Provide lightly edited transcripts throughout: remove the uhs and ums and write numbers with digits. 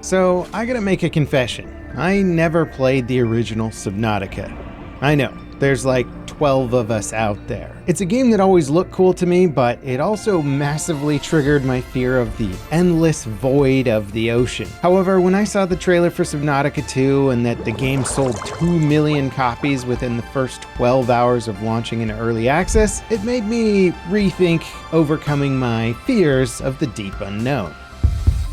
So I gotta make a confession. I never played the original Subnautica. I know, there's like 12 of us out there. It's a game that always looked cool to me, but it also massively triggered my fear of the endless void of the ocean. However, when I saw the trailer for Subnautica 2 and that the game sold 2 million copies within the first 12 hours of launching in early access, it made me rethink overcoming my fears of the deep unknown.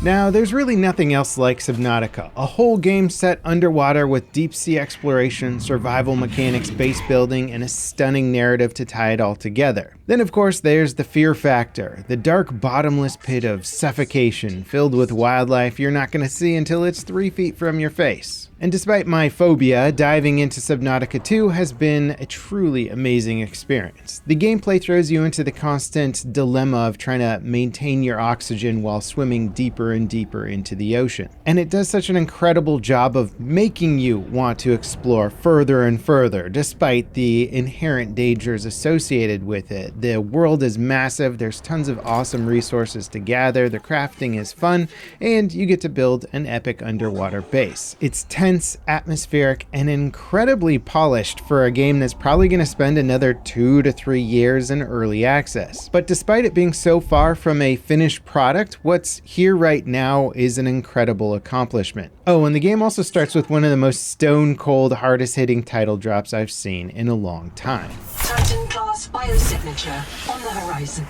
Now, there's really nothing else like Subnautica, a whole game set underwater with deep sea exploration, survival mechanics, base building, and a stunning narrative to tie it all together. Then of course there's the fear factor, the dark bottomless pit of suffocation filled with wildlife you're not going to see until it's 3 feet from your face. And despite my phobia, diving into Subnautica 2 has been a truly amazing experience. The gameplay throws you into the constant dilemma of trying to maintain your oxygen while swimming deeper and deeper into the ocean. And it does such an incredible job of making you want to explore further and further, despite the inherent dangers associated with it. The world is massive, there's tons of awesome resources to gather, the crafting is fun, and you get to build an epic underwater base. It's tense, atmospheric, and incredibly polished for a game that's probably going to spend another 2 to 3 years in early access. But despite it being so far from a finished product, what's here right now is an incredible accomplishment. Oh, and the game also starts with one of the most stone-cold, hardest-hitting title drops I've seen in a long time. Titan-class biosignature on the horizon.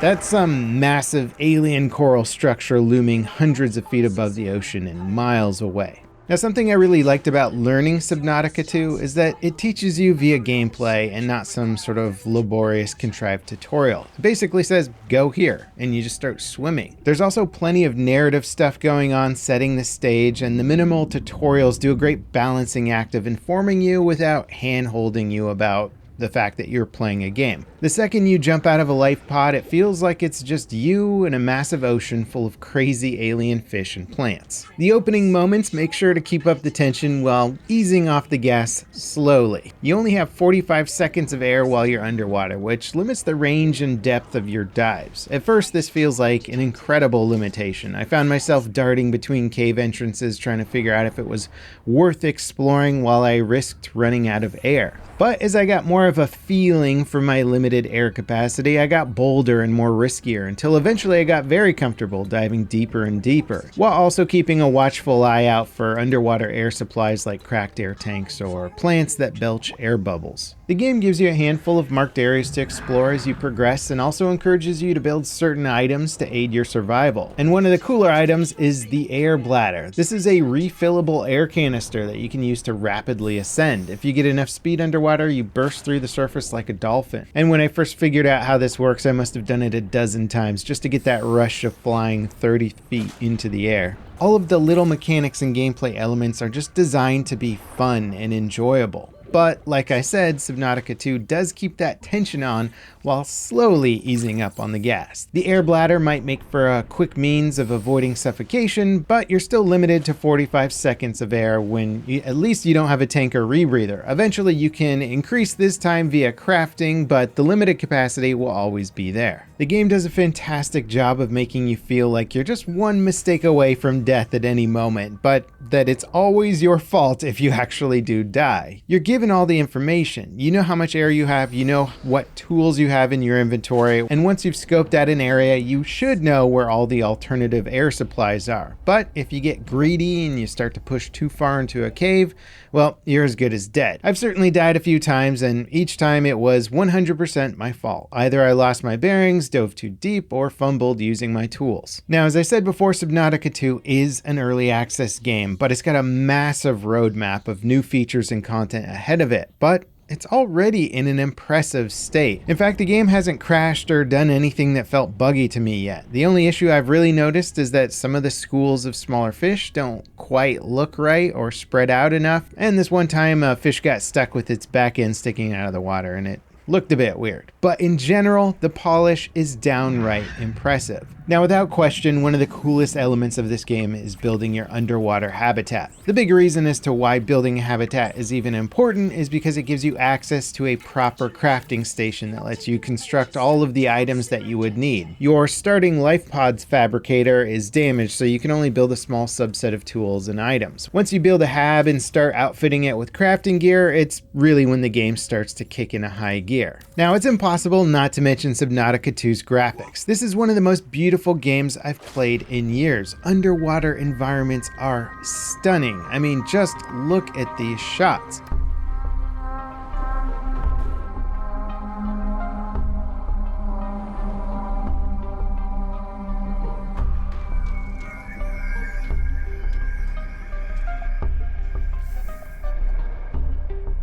That's some massive alien coral structure looming hundreds of feet above the ocean and miles away. Now, something I really liked about learning Subnautica 2 is that it teaches you via gameplay and not some sort of laborious contrived tutorial. It basically says, go here, and you just start swimming. There's also plenty of narrative stuff going on setting the stage, and the minimal tutorials do a great balancing act of informing you without hand-holding you about the fact that you're playing a game. The second you jump out of a life pod, it feels like it's just you in a massive ocean full of crazy alien fish and plants. The opening moments make sure to keep up the tension while easing off the gas slowly. You only have 45 seconds of air while you're underwater, which limits the range and depth of your dives. At first, this feels like an incredible limitation. I found myself darting between cave entrances trying to figure out if it was worth exploring while I risked running out of air. But as I got more of a feeling for my limited air capacity, I got bolder and more riskier until eventually I got very comfortable diving deeper and deeper, while also keeping a watchful eye out for underwater air supplies like cracked air tanks or plants that belch air bubbles. The game gives you a handful of marked areas to explore as you progress and also encourages you to build certain items to aid your survival. And one of the cooler items is the air bladder. This is a refillable air canister that you can use to rapidly ascend. If you get enough speed underwater, you burst through the surface like a dolphin. And when I first figured out how this works, I must have done it a dozen times just to get that rush of flying 30 feet into the air. All of the little mechanics and gameplay elements are just designed to be fun and enjoyable. But like I said, Subnautica 2 does keep that tension on while slowly easing up on the gas. The air bladder might make for a quick means of avoiding suffocation, but you're still limited to 45 seconds of air when at least you don't have a tank or rebreather. Eventually you can increase this time via crafting, but the limited capacity will always be there. The game does a fantastic job of making you feel like you're just one mistake away from death at any moment, but that it's always your fault if you actually do die. You're given all the information. You know how much air you have, you know what tools you have in your inventory, and once you've scoped out an area, you should know where all the alternative air supplies are. But if you get greedy and you start to push too far into a cave, well, you're as good as dead. I've certainly died a few times, and each time it was 100% my fault. Either I lost my bearings, dove too deep, or fumbled using my tools. Now, as I said before, Subnautica 2 is an early access game, but it's got a massive roadmap of new features and content ahead of it. But it's already in an impressive state. In fact, the game hasn't crashed or done anything that felt buggy to me yet. The only issue I've really noticed is that some of the schools of smaller fish don't quite look right or spread out enough. And this one time a fish got stuck with its back end sticking out of the water, and it looked a bit weird. But in general, the polish is downright impressive. Now, without question, one of the coolest elements of this game is building your underwater habitat. The big reason as to why building a habitat is even important is because it gives you access to a proper crafting station that lets you construct all of the items that you would need. Your starting life pods fabricator is damaged, so you can only build a small subset of tools and items. Once you build a hab and start outfitting it with crafting gear, it's really when the game starts to kick in a high gear. Now, it's impossible not to mention Subnautica 2's graphics. This is one of the most beautiful games I've played in years. Underwater environments are stunning. I mean, just look at these shots.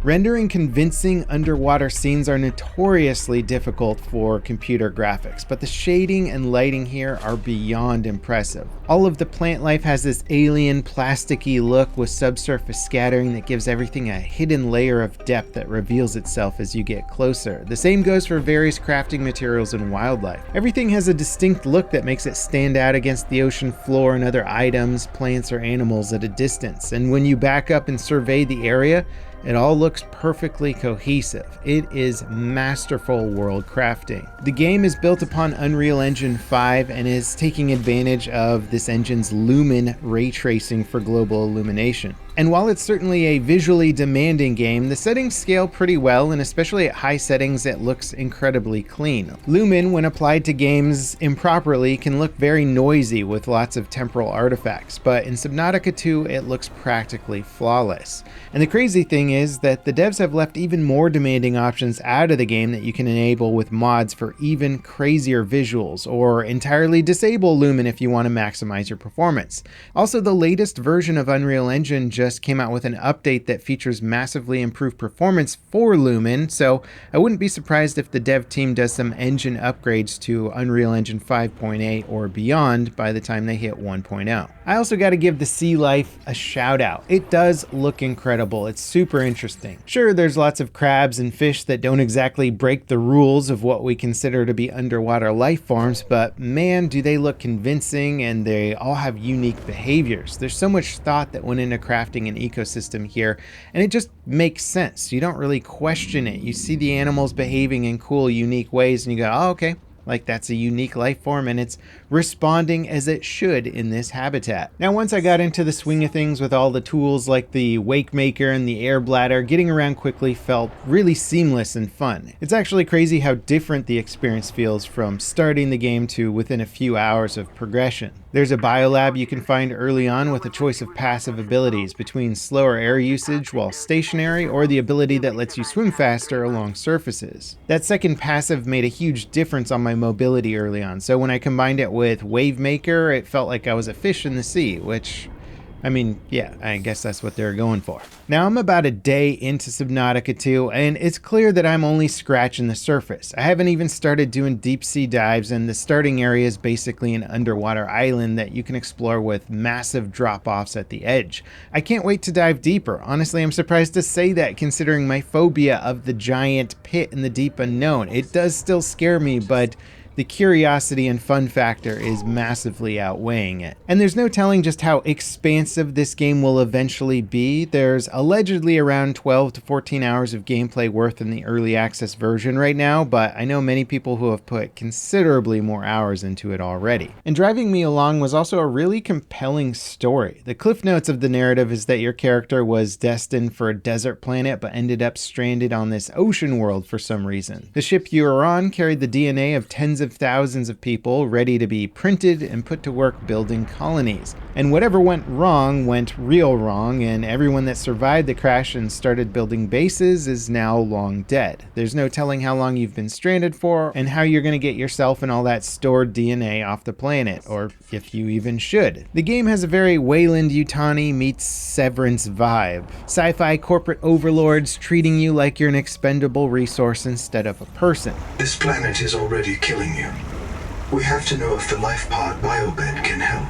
Rendering convincing underwater scenes are notoriously difficult for computer graphics, but the shading and lighting here are beyond impressive. All of the plant life has this alien, plasticky look with subsurface scattering that gives everything a hidden layer of depth that reveals itself as you get closer. The same goes for various crafting materials and wildlife. Everything has a distinct look that makes it stand out against the ocean floor and other items, plants, or animals at a distance. And when you back up and survey the area, it all looks perfectly cohesive. It is masterful world crafting. The game is built upon Unreal Engine 5 and is taking advantage of this engine's lumen ray tracing for global illumination. And while it's certainly a visually demanding game, the settings scale pretty well, and especially at high settings it looks incredibly clean. Lumen, when applied to games improperly, can look very noisy with lots of temporal artifacts, but in Subnautica 2 it looks practically flawless. And the crazy thing is that the devs have left even more demanding options out of the game that you can enable with mods for even crazier visuals, or entirely disable Lumen if you want to maximize your performance. Also, the latest version of Unreal Engine just came out with an update that features massively improved performance for Lumen, so I wouldn't be surprised if the dev team does some engine upgrades to Unreal Engine 5.8 or beyond by the time they hit 1.0. I also got to give the sea life a shout out. It does look incredible. It's super interesting. Sure, there's lots of crabs and fish that don't exactly break the rules of what we consider to be underwater life forms, but man, do they look convincing, and they all have unique behaviors. There's so much thought that went into crafting an ecosystem here, and it just makes sense. You don't really question it. You see the animals behaving in cool, unique ways, and you go, oh, okay. Like, that's a unique life form, and it's responding as it should in this habitat. Now, once I got into the swing of things with all the tools like the wake maker and the air bladder, getting around quickly felt really seamless and fun. It's actually crazy how different the experience feels from starting the game to within a few hours of progression. There's a biolab you can find early on with a choice of passive abilities between slower air usage while stationary, or the ability that lets you swim faster along surfaces. That second passive made a huge difference on my mobility early on, so when I combined it with Wave Maker, it felt like I was a fish in the sea, which, I mean, yeah, I guess that's what they're going for. Now, I'm about a day into Subnautica 2, and it's clear that I'm only scratching the surface. I haven't even started doing deep sea dives, and the starting area is basically an underwater island that you can explore with massive drop-offs at the edge. I can't wait to dive deeper. Honestly, I'm surprised to say that, considering my phobia of the giant pit in the deep unknown. It does still scare me, but the curiosity and fun factor is massively outweighing it. And there's no telling just how expansive this game will eventually be. There's allegedly around 12 to 14 hours of gameplay worth in the early access version right now, but I know many people who have put considerably more hours into it already. And driving me along was also a really compelling story. The cliff notes of the narrative is that your character was destined for a desert planet but ended up stranded on this ocean world for some reason. The ship you were on carried the DNA of tens of thousands of people ready to be printed and put to work building colonies. And whatever went real wrong, and everyone that survived the crash and started building bases is now long dead. There's no telling how long you've been stranded for, and how you're going to get yourself and all that stored DNA off the planet, or if you even should. The game has a very Wayland-Yutani meets Severance vibe. Sci-fi corporate overlords treating you like you're an expendable resource instead of a person. This planet is already killing you. We have to know if the life pod biobed can help.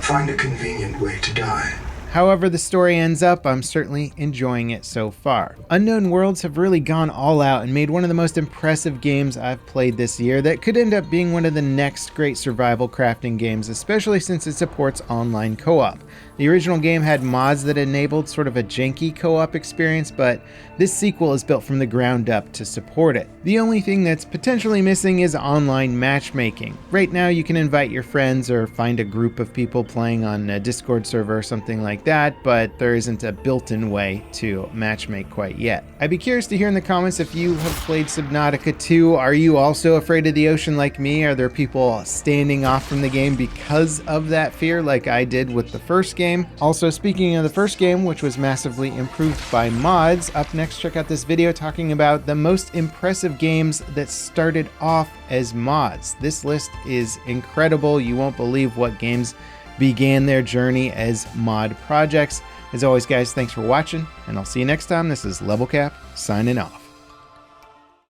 Find a convenient way to die. However the story ends up, I'm certainly enjoying it so far. Unknown Worlds have really gone all out and made one of the most impressive games I've played this year that could end up being one of the next great survival crafting games, especially since it supports online co-op. The original game had mods that enabled sort of a janky co-op experience, but this sequel is built from the ground up to support it. The only thing that's potentially missing is online matchmaking. Right now you can invite your friends or find a group of people playing on a Discord server or something like that, but there isn't a built-in way to matchmake quite yet. I'd be curious to hear in the comments if you have played Subnautica 2. Are you also afraid of the ocean like me? Are there people standing off from the game because of that fear like I did with the first game? Also, speaking of the first game, which was massively improved by mods, up next check out this video talking about the most impressive games that started off as mods. This list is incredible. You won't believe what games began their journey as mod projects. As always guys, thanks for watching, and I'll see you next time. This is Level Cap signing off.